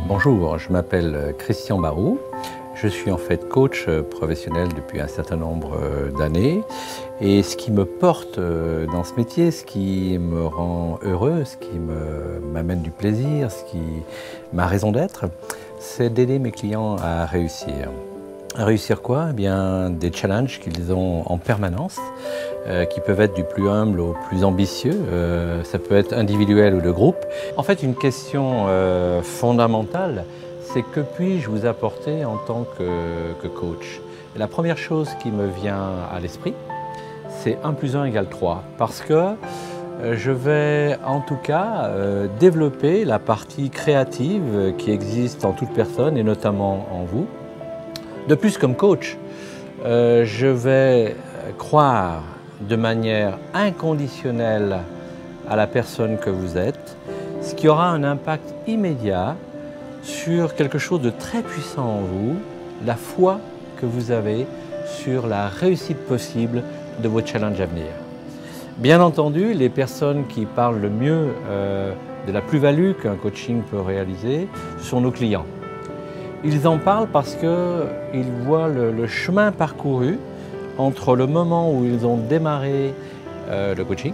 Bonjour, je m'appelle Christian Barou. Je suis en fait coach professionnel depuis un certain nombre d'années. Et ce qui me porte dans ce métier, ce qui me rend heureux, ce qui m'amène du plaisir, ma raison d'être, c'est d'aider mes clients à réussir. À réussir quoi? Eh bien, des challenges qu'ils ont en permanence, qui peuvent être du plus humble au plus ambitieux. Ça peut être individuel ou de groupe. En fait, une question fondamentale, c'est que puis-je vous apporter en tant que coach? Et la première chose qui me vient à l'esprit, c'est 1 + 1 = 3. Parce que je vais en tout cas développer la partie créative qui existe en toute personne et notamment en vous. De plus, comme coach, je vais croire de manière inconditionnelle à la personne que vous êtes, ce qui aura un impact immédiat sur quelque chose de très puissant en vous, la foi que vous avez sur la réussite possible de vos challenges à venir. Bien entendu, les personnes qui parlent le mieux de la plus-value qu'un coaching peut réaliser sont nos clients. Ils en parlent parce qu'ils voient le chemin parcouru entre le moment où ils ont démarré le coaching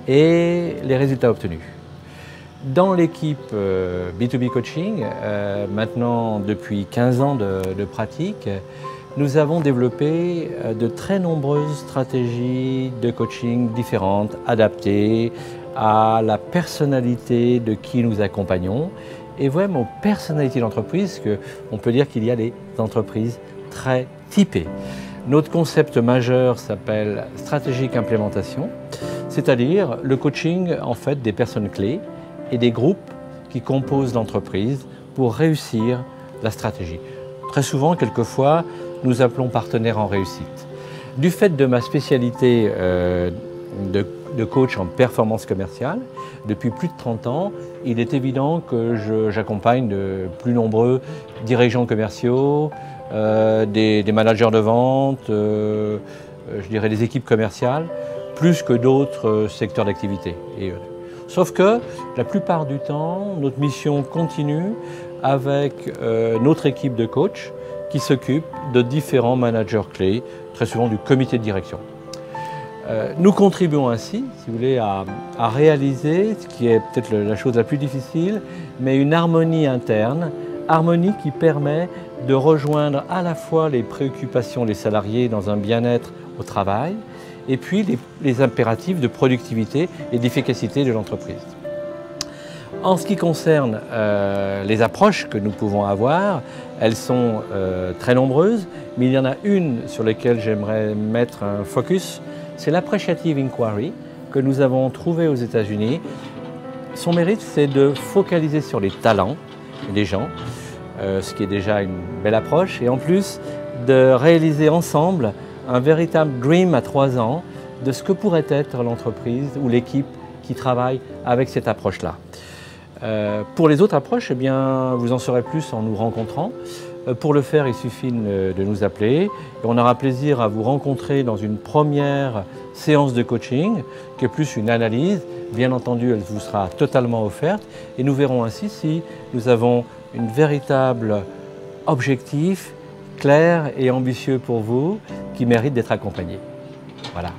et les résultats obtenus. Dans l'équipe B2B Coaching, maintenant depuis 15 ans de pratique, nous avons développé de très nombreuses stratégies de coaching différentes, adaptées à la personnalité de qui nous accompagnons et vraiment aux personnalités d'entreprise, on peut dire qu'il y a des entreprises très typées. Notre concept majeur s'appelle stratégique implémentation, c'est-à-dire le coaching en fait des personnes clés et des groupes qui composent l'entreprise pour réussir la stratégie. Très souvent, quelquefois, nous appelons partenaires en réussite. Du fait de ma spécialité de coach en performance commerciale, depuis plus de 30 ans, il est évident que j'accompagne de plus nombreux dirigeants commerciaux, des managers de vente, je dirais des équipes commerciales, plus que d'autres secteurs d'activité. Sauf que la plupart du temps, notre mission continue avec notre équipe de coach qui s'occupe de différents managers clés, très souvent du comité de direction. Nous contribuons ainsi, si vous voulez, à réaliser ce qui est peut-être la chose la plus difficile, mais une harmonie interne, harmonie qui permet de rejoindre à la fois les préoccupations des salariés dans un bien-être au travail et puis les impératifs de productivité et d'efficacité de l'entreprise. En ce qui concerne les approches que nous pouvons avoir, elles sont très nombreuses, mais il y en a une sur laquelle j'aimerais mettre un focus, c'est l'appreciative inquiry que nous avons trouvé aux États-Unis. Son mérite, c'est de focaliser sur les talents des gens, ce qui est déjà une belle approche, et en plus de réaliser ensemble un véritable dream à 3 ans de ce que pourrait être l'entreprise ou l'équipe qui travaille avec cette approche-là. Pour les autres approches, eh bien, vous en saurez plus en nous rencontrant. Pour le faire, il suffit de nous appeler et on aura plaisir à vous rencontrer dans une première séance de coaching qui est plus une analyse. Bien entendu, elle vous sera totalement offerte et nous verrons ainsi si nous avons un véritable objectif clair et ambitieux pour vous qui mérite d'être accompagné. Voilà.